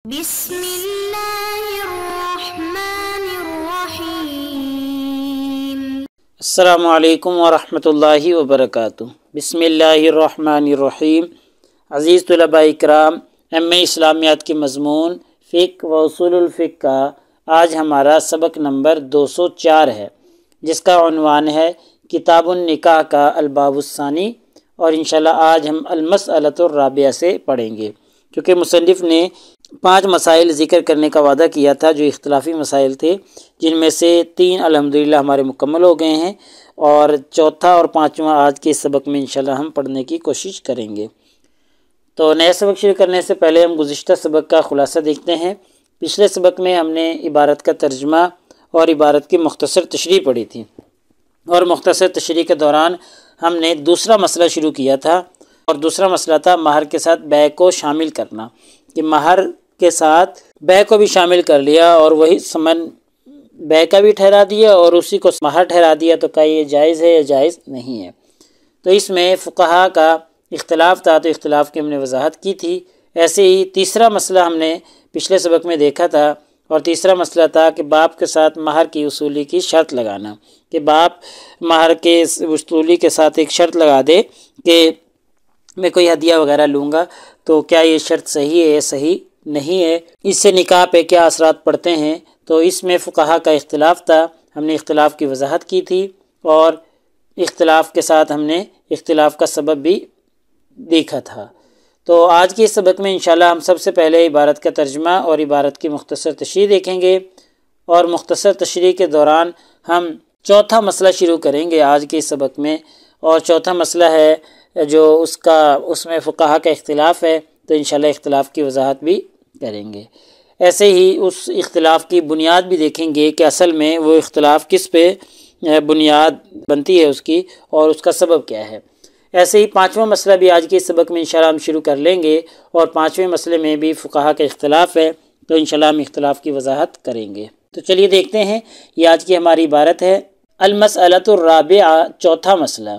بسم اللہ الرحمن الرحیم۔ السلام علیکم ورحمۃ اللہ وبرکاتہ۔ بسم اللہ الرحمن الرحیم۔ عزیز طلباء اکرام، ایم.اے. اسلامیات کے مضمون فقہ و اصول الفقہ کا آج ہمارا سبق نمبر 204 ہے، جس کا عنوان ہے کتاب النکاح کا الباب الثانی، اور انشاءاللہ آج ہم المسئلۃ الرابعہ سے پڑھیں گے، کیونکہ مصنف نے 5 مسائل ذکر کرنے کا وعدہ کیا تھا جو اختلافی مسائل تھے، جن میں سے 3 الحمدللہ ہمارے مکمل ہو گئے ہیں، اور چوتھا اور 5واں آج کے سبق میں انشاءاللہ ہم پڑھنے کی کوشش کریں گے۔ تو نئے سبق شروع کرنے سے پہلے ہم گزشتہ سبق کا خلاصہ دیکھتے ہیں۔ پچھلے سبق میں ہم نے عبارت کا ترجمہ اور عبارت کی مختصر تشریح پڑھی تھی، اور مختصر تشریح کے دوران ہم نے دوسرا مسئلہ شروع کیا تھا، اور دوسرا مسئلہ تھا مہر کے ساتھ بیع کو شامل کرنا، کہ مہر کے ساتھ بیع کو بھی شامل کر لیا اور وہی ثمن بیع کا بھی ٹھہرا دیا اور اسی کو مہر ٹھہرا دیا، تو کیا یہ جائز ہے یا جائز نہیں ہے؟ تو اس میں فقہا کا اختلاف تھا، تو اختلاف کی ہم نے وضاحت کی تھی۔ ایسے ہی تیسرا مسئلہ ہم نے پچھلے سبق میں دیکھا تھا، اور تیسرا مسئلہ تھا کہ باپ کے ساتھ مہر کی وصولی کی شرط لگانا، کہ باپ مہر کے وصولی کے ساتھ ایک شرط لگا دے کہ میں کوئی ہدیہ وغیرہ لوں گا، تو کیا یہ شرط صحیح ہے یا صحیح نہیں ہے، اس سے نکاح پہ کیا اثرات پڑتے ہیں؟ تو اس میں فقہا کا اختلاف تھا، ہم نے اختلاف کی وضاحت کی تھی، اور اختلاف کے ساتھ ہم نے اختلاف کا سبب بھی دیکھا تھا۔ تو آج کے اس سبق میں انشاءاللہ ہم سب سے پہلے عبارت کا ترجمہ اور عبارت کی مختصر تشریح دیکھیں گے، اور مختصر تشریح کے دوران ہم چوتھا مسئلہ شروع کریں گے آج کے اس سبق میں، اور چوتھا مسئلہ ہے جو اس میں فقہا کا اختلاف ہے، تو انشاءاللہ اختلاف کی وضاحت بھی کریں گے۔ ایسے ہی اس اختلاف کی بنیاد بھی دیکھیں گے کہ اصل میں وہ اختلاف کس پہ بنیاد بنتی ہے اس کی، اور اس کا سبب کیا ہے۔ ایسے ہی 5واں مسئلہ بھی آج کے اس سبق میں انشاءاللہ ہم شروع کر لیں گے، اور 5ویں مسئلے میں بھی فقہا کا اختلاف ہے، تو انشاءاللہ ہم اختلاف کی وضاحت کریں گے۔ تو چلیے دیکھتے ہیں، یہ آج کی ہماری عبارت ہے المسئلۃ الرابعہ، چوتھا مسئلہ۔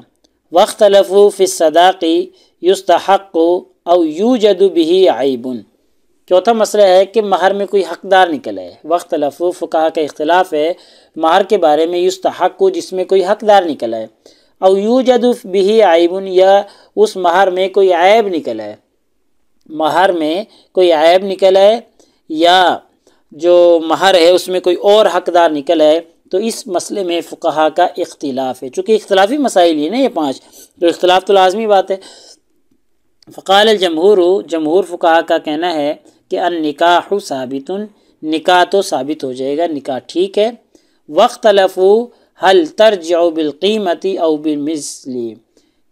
واختلفوا فی الصداق یستحق او یوجد بہ عیب۔ چوتھا مسئلہ ہے کہ مہر میں کوئی حقدار نکل ہے۔ واختلفوا، فقہا کا اختلاف ہے مہر کے بارے میں، یستحق جس میں کوئی حقدار نکلا ہے، او یوجد بہ عیب یا اس مہر میں کوئی عیب نکلا ہے، مہر میں کوئی عیب نکلا ہے، یا جو مہر ہے اس میں کوئی اور حقدار نکلا ہے، تو اس مسئلے میں فقہا کا اختلاف ہے۔ چونکہ اختلافی مسائل ہی نا یہ 5، تو اختلاف تو لازمی بات ہے۔ فقال الجمہور، جمہور فقہا کا کہنا ہے کہ النکاح ثابت، نکاح تو ثابت ہو جائے گا، نکاح ٹھیک ہے۔ واختلفوا هل ترجع بالقیمت او بالمثل،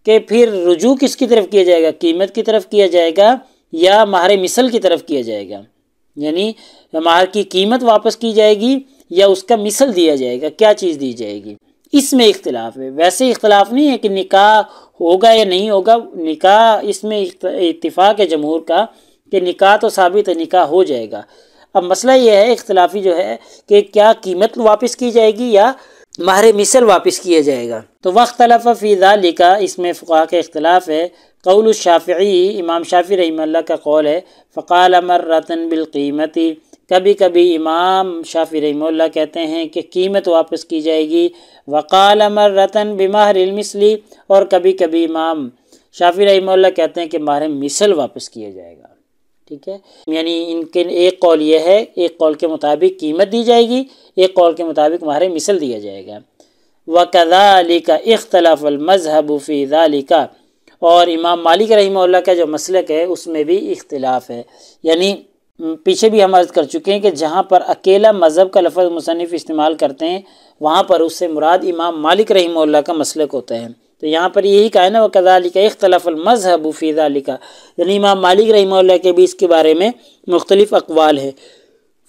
کہ پھر رجوع کس کی طرف کیا جائے گا، قیمت کی طرف کیا جائے گا یا مہر مثل کی طرف کیا جائے گا، یعنی مہر کی قیمت واپس کی جائے گی یا اس کا مثل دیا جائے گا، کیا چیز دی جائے گی، اس میں اختلاف ہے۔ ویسے اختلاف نہیں ہے کہ نکاح ہوگا یا نہیں ہوگا، نکاح اس میں اتفاق ہے جمہور کا کہ نکاح تو ثابت ہے، نکاح ہو جائے گا۔ اب مسئلہ یہ ہے اختلافی جو ہے کہ کیا قیمت واپس کی جائے گی یا مہر مثل واپس کیا جائے گا۔ تو واختلف فی ذالک، اس میں فقہا کا اختلاف ہے۔ قول الشافعی، امام شافعی رحمہ اللہ کا قول ہے، فقال مرۃ بالقیمت، کبھی کبھی امام شافعی رحمہ اللہ کہتے ہیں کہ قیمت واپس کی جائے گی، وقال مرۃ بمہر المثل، اور کبھی کبھی امام شافعی رحمہ اللہ کہتے ہیں کہ مہر مثل واپس کیا جائے گا، ٹھیک ہے۔ یعنی ان کے ایک قول یہ ہے، ایک قول کے مطابق قیمت دی جائے گی، ایک قول کے مطابق مہر مثل دیا جائے گا۔ وَكَذَلِكَ اخْتَلَفَ الْمَذْهَبُ فِي ذَلِكَ، اور امام مالک رحمہ اللہ کا جو مسلک ہے اس میں بھی اختلاف ہے۔ یعنی پیچھے بھی ہم عرض کر چکے ہیں کہ جہاں پر اکیلا مذہب کا لفظ مصنف استعمال کرتے ہیں، وہاں پر اس سے مراد امام مالک رحمہ اللہ کا مسلک ہوتا ہے۔ تو یہاں پر یہی کہا ہے نا، وَكَذَلِكَ اخْتَلَفَ الْمَذْهَبُ فِي ذَلِكَ، یعنی امام مالک رحمہ اللہ کے بھی اس کے بارے میں مختلف اقوال ہیں۔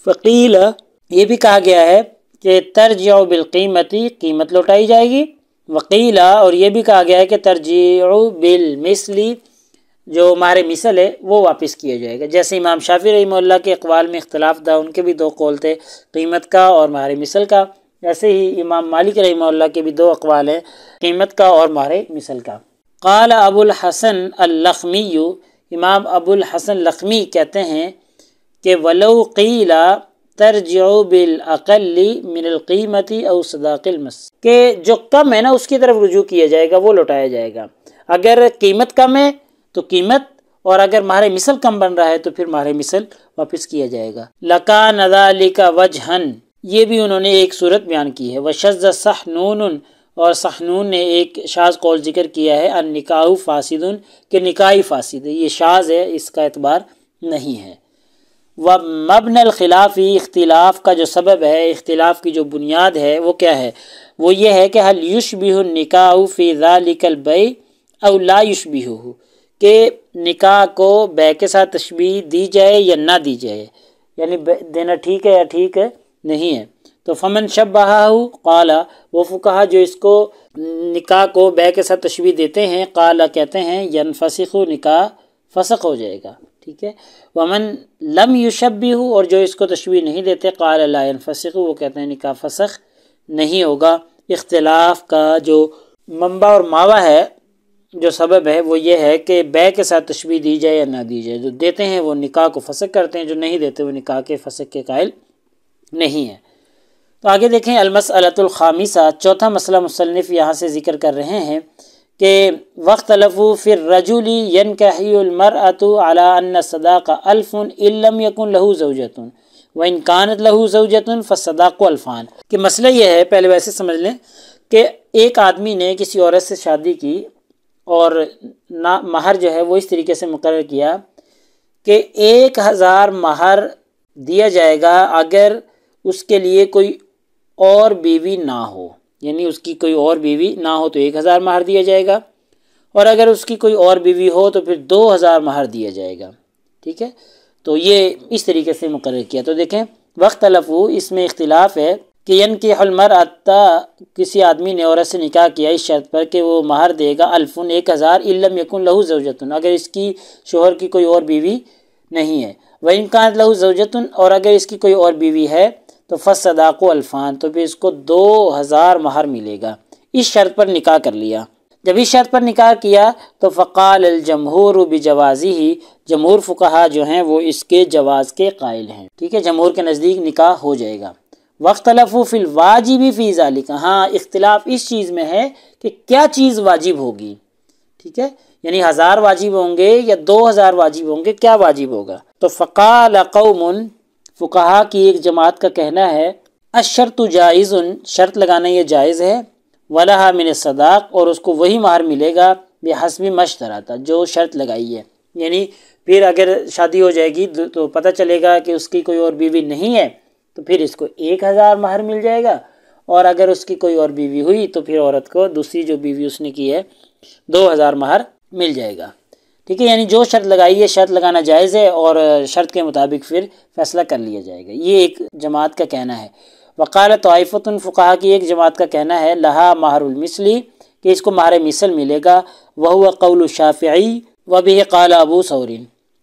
فقیل، یہ بھی کہا گیا ہے کہ ترجع بالقیمت، قیمت لوٹائی جائے گی، وقیل، اور یہ بھی کہا گیا ہے کہ ترجع بالمثل، جو مہر مثل ہے وہ واپس کیا جائے گا۔ جیسے امام شافعی رحمہ اللہ کے اقوال میں اختلاف تھا، ان کے بھی 2 قول تھے، قیمت کا اور مہر مثل کا، ایسے ہی امام مالک رحمہ اللہ کے بھی 2 اقوال ہیں، قیمت کا اور مہر مثل کا۔ قال ابو الحسن اللخمی، امام ابو الحسن لخمی کہتے ہیں کہ ولو قیل ترجع بالاقل من القیمت او صداق المس، کہ جو کم ہے نا اس کی طرف رجوع کیا جائے گا، وہ لوٹایا جائے گا۔ اگر قیمت کم ہے تو قیمت، اور اگر مہر مثل کم بن رہا ہے تو پھر مہر مثل واپس کیا جائے گا۔ لکان ذلک وجہا، یہ بھی انہوں نے ایک صورت بیان کی ہے۔ وشذ صحنون، اور صحنون نے ایک شاذ قول ذکر کیا ہے، النکاح فاسد، کہ نکاح فاسد ہے، یہ شاذ ہے، اس کا اعتبار نہیں ہے۔ ومبنى الخلاف، اختلاف کا جو سبب ہے، اختلاف کی جو بنیاد ہے وہ کیا ہے؟ وہ یہ ہے کہ هل يشبه النکاح فی ذلک البیع او لا يشبهه، کہ نکاح کو بیع کے ساتھ تشبیہ دی جائے یا نہ دی جائے، یعنی دینا ٹھیک ہے یا ٹھیک نہیں ہے۔ تو فمن شبہہ قال، وہ فقہا جو اس کو نکاح کو بیع کے ساتھ تشبیہ دیتے ہیں، قال کہتے ہیں ینفسخ، نکاح فسخ ہو جائے گا، ٹھیک ہے۔ ومن لم یشبہ، اور جو اس کو تشبیہ نہیں دیتے، قال لا ینفسخ، وہ کہتے ہیں نکاح فسخ نہیں ہوگا۔ اختلاف کا جو منبع اور ماوا ہے، جو سبب ہے، وہ یہ ہے کہ بیع کے ساتھ تشبیہ دی جائے یا نہ دی جائے۔ جو دیتے ہیں وہ نکاح کو فسخ کرتے ہیں، جو نہیں دیتے وہ نکاح کے فسخ کے قائل نہیں ہے۔ تو آگے دیکھیں المسألۃ الخامسہ، چوتھا مسئلہ مصنف یہاں سے ذکر کر رہے ہیں کہ واختلفوا فی الرجل ینکح المرأة علی ان الصداق 1000 ان لم یکن له زوجۃ وان کانت له زوجۃ فالصداق 2000، کہ مسئلہ یہ ہے، پہلے ویسے سمجھ لیں کہ ایک آدمی نے کسی عورت سے شادی کی اور مہر جو ہے وہ اس طریقے سے مقرر کیا کہ 1000 مہر دیا جائے گا اگر اس کے لیے کوئی اور بیوی نہ ہو، یعنی اس کی کوئی اور بیوی نہ ہو تو 1000 مہر دیا جائے گا، اور اگر اس کی کوئی اور بیوی ہو تو پھر 2000 مہر دیا جائے گا، ٹھیک ہے۔ تو یہ اس طریقے سے مقرر کیا۔ تو دیکھیں واختلفوا، اس میں اختلاف ہے کہ ینکح المرأة، کسی آدمی نے عورت سے نکاح کیا اس شرط پر کہ وہ مہر دے گا 1000 ان لم یکن له زوجۃ، اگر اس کی شوہر کی کوئی اور بیوی نہیں ہے، وان کانت له زوجۃ، اور اگر اس کی کوئی اور بیوی ہے تو فالصداق 2000، تو پھر اس کو 2000 مہر ملے گا۔ اس شرط پر نکاح کر لیا۔ جب اس شرط پر نکاح کیا تو فقال الجمہور بجوازہ، جمہور فقہا جو ہیں وہ اس کے جواز کے قائل ہیں، ٹھیک ہے، جمہور کے نزدیک نکاح ہو جائے گا۔ واختلفوا فی الواجب فی ذالک، ہاں اختلاف اس چیز میں ہے کہ کیا چیز واجب ہوگی، ٹھیک ہے، یعنی 1000 واجب ہوں گے یا 2000 واجب ہوں گے، کیا واجب ہوگا؟ تو فقال قوم، فقہا کی ایک جماعت کا کہنا ہے الشرط جائز، شرط لگانا یہ جائز ہے، ولہا من الصداق، اور اس کو وہی مہر ملے گا بحسب مشترطہ، جو شرط لگائی ہے، یعنی پھر اگر شادی ہو جائے گی تو پتہ چلے گا کہ اس کی کوئی اور بیوی نہیں ہے تو پھر اس کو 1000 مہر مل جائے گا، اور اگر اس کی کوئی اور بیوی ہوئی تو پھر عورت کو دوسری جو بیوی اس نے کی ہے 2000 مہر مل جائے گا، ٹھیک ہے، یعنی جو شرط لگائی ہے، شرط لگانا جائز ہے، اور شرط کے مطابق پھر فیصلہ کر لیا جائے گا، یہ ایک جماعت کا کہنا ہے۔ وقال طائفۃ، فقہا کی ایک جماعت کا کہنا ہے لہا مہر المثل، کہ اس کو مہر مثل ملے گا، وہو قول الشافعی وبہ قال ابو ثور،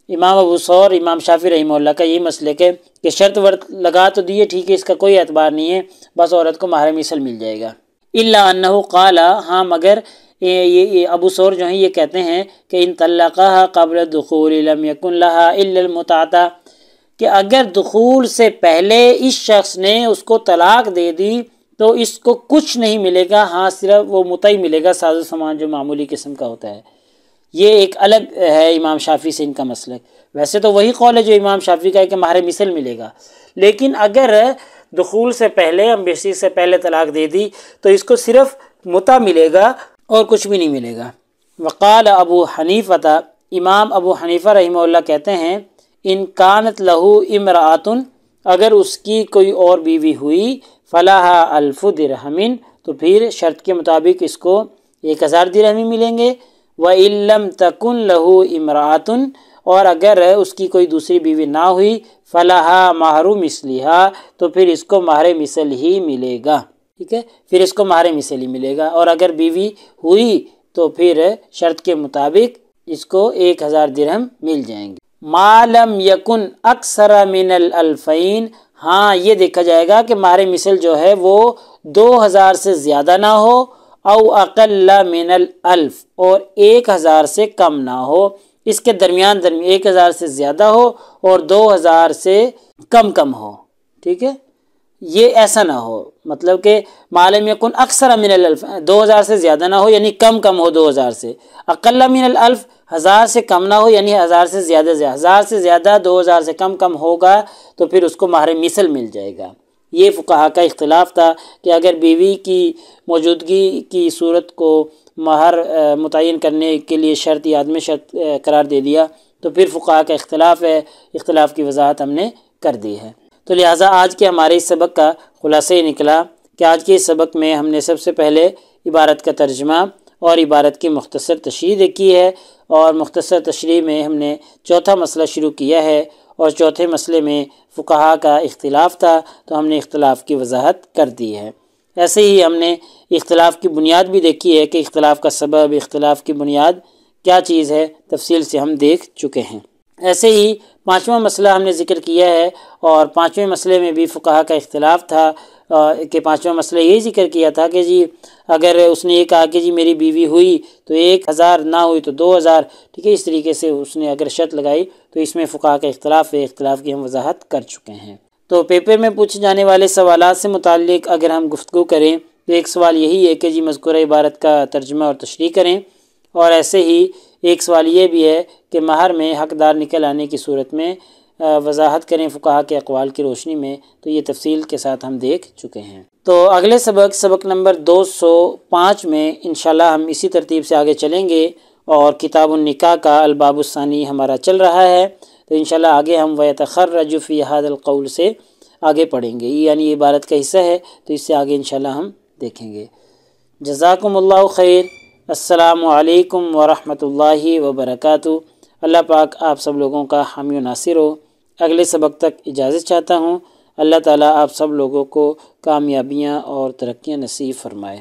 امام ابو ثور، امام شافعی رحمہ اللہ کا یہ مسلک ہے کہ شرط ورط لگا تو دیے، ٹھیک ہے، اس کا کوئی اعتبار نہیں ہے، بس عورت کو مہر مثل مل جائے گا۔ الا انہ قال، ہاں مگر یہ ابو ثور جو ہیں یہ کہتے ہیں کہ ان طلقها قبل الدخول لم يكن لها الا المتعة، کہ اگر دخول سے پہلے اس شخص نے اس کو طلاق دے دی تو اس کو کچھ نہیں ملے گا، ہاں صرف وہ متع ملے گا، ساز و سامان جو معمولی قسم کا ہوتا ہے۔ یہ ایک الگ ہے امام شافعی سے ان کا مسلک، ویسے تو وہی قول ہے جو امام شافعی کا ہے کہ مہر مثل ملے گا، لیکن اگر دخول سے پہلے، امبیسی سے پہلے طلاق دے دی تو اس کو صرف متع ملے گا اور کچھ بھی نہیں ملے گا۔ وقال ابو حنیفہ، امام ابو حنیفہ رحمہ اللہ کہتے ہیں ان کانت لہو امرأۃ، اگر اس کی کوئی اور بیوی ہوئی، فلاحا 1000 درہم، تو پھر شرط کے مطابق اس کو 1000 درہم ملیں گے۔ وَإِن لَّمْ تَكُن لَّهُ امرأۃ، اور اگر اس کی کوئی دوسری بیوی نہ ہوئی، فلاحا مہر مثلہا، تو پھر اس کو مہر مثل ہی ملے گا، ٹھیک ہے، پھر اس کو مہر مثل ہی ملے گا، اور اگر بیوی ہوئی تو پھر شرط کے مطابق اس کو 1000 درہم مل جائیں گے۔ ما لم یکن اکثر من ال2000، ہاں یہ دیکھا جائے گا کہ مہر مثل جو ہے وہ 2000 سے زیادہ نہ ہو، او اقل من ال1000، اور 1000 سے کم نہ ہو، اس کے درمیان 1000 سے زیادہ ہو اور 2000 سے کم ہو، ٹھیک ہے، یہ ایسا نہ ہو، مطلب کہ ما لم یکن اکثر من الالف، 2000 سے زیادہ نہ ہو یعنی کم ہو 2000 سے، اقل من الالف 1000 سے کم نہ ہو یعنی 1000 سے زیادہ 1000 سے زیادہ 2000 سے کم ہوگا تو پھر اس کو مہر مثل مل جائے گا۔ یہ فقہا کا اختلاف تھا کہ اگر بیوی کی موجودگی کی صورت کو مہر متعین کرنے کے لیے شرط یا عدم شرط قرار دے دیا تو پھر فقہا کا اختلاف ہے، اختلاف کی وضاحت ہم نے کر دی ہے۔ تو لہٰذا آج کے ہمارے اس سبق کا خلاصہ یہ نکلا کہ آج کے اس سبق میں ہم نے سب سے پہلے عبارت کا ترجمہ اور عبارت کی مختصر تشریح دیکھی ہے، اور مختصر تشریح میں ہم نے چوتھا مسئلہ شروع کیا ہے، اور چوتھے مسئلے میں فقہا کا اختلاف تھا تو ہم نے اختلاف کی وضاحت کر دی ہے۔ ایسے ہی ہم نے اختلاف کی بنیاد بھی دیکھی ہے کہ اختلاف کا سبب، اختلاف کی بنیاد کیا چیز ہے، تفصیل سے ہم دیکھ چکے ہیں۔ ایسے ہی پانچواں مسئلہ ہم نے ذکر کیا ہے، اور پانچویں مسئلے میں بھی فقہا کا اختلاف تھا کہ پانچواں مسئلہ یہی ذکر کیا تھا کہ جی اگر اس نے یہ کہا کہ جی میری بیوی ہوئی تو 1000 نہ ہوئی تو 2000، ٹھیک ہے، اس طریقے سے اس نے اگر شرط لگائی تو اس میں فقہا کا اختلاف ہے، اختلاف کی ہم وضاحت کر چکے ہیں۔ تو پیپر میں پوچھے جانے والے سوالات سے متعلق اگر ہم گفتگو کریں تو ایک سوال یہی ہے کہ جی مذکورہ عبارت کا ترجمہ اور تشریح کریں، اور ایسے ہی ایک سوال یہ بھی ہے کہ مہر میں حقدار نکل آنے کی صورت میں وضاحت کریں فقہا کے اقوال کی روشنی میں، تو یہ تفصیل کے ساتھ ہم دیکھ چکے ہیں۔ تو اگلے سبق نمبر 205 میں انشاءاللہ ہم اسی ترتیب سے آگے چلیں گے، اور کتاب النکاح کا الباب الثانی ہمارا چل رہا ہے، تو انشاءاللہ آگے ہم وَيَتَخَرَّجُ فِي هَذَا الْقَوْلِ سے آگے پڑھیں گے، یعنی یہ عبارت کا حصہ ہے تو اس سے آگے انشاءاللہ ہم دیکھیں گے۔ جزاکم اللہ خیر، السلام علیکم ورحمۃ اللہ وبرکاتہ۔ اللہ پاک آپ سب لوگوں کا حامی و ناصر ہو۔ اگلے سبق تک اجازت چاہتا ہوں۔ اللہ تعالیٰ آپ سب لوگوں کو کامیابیاں اور ترقیاں نصیب فرمائے۔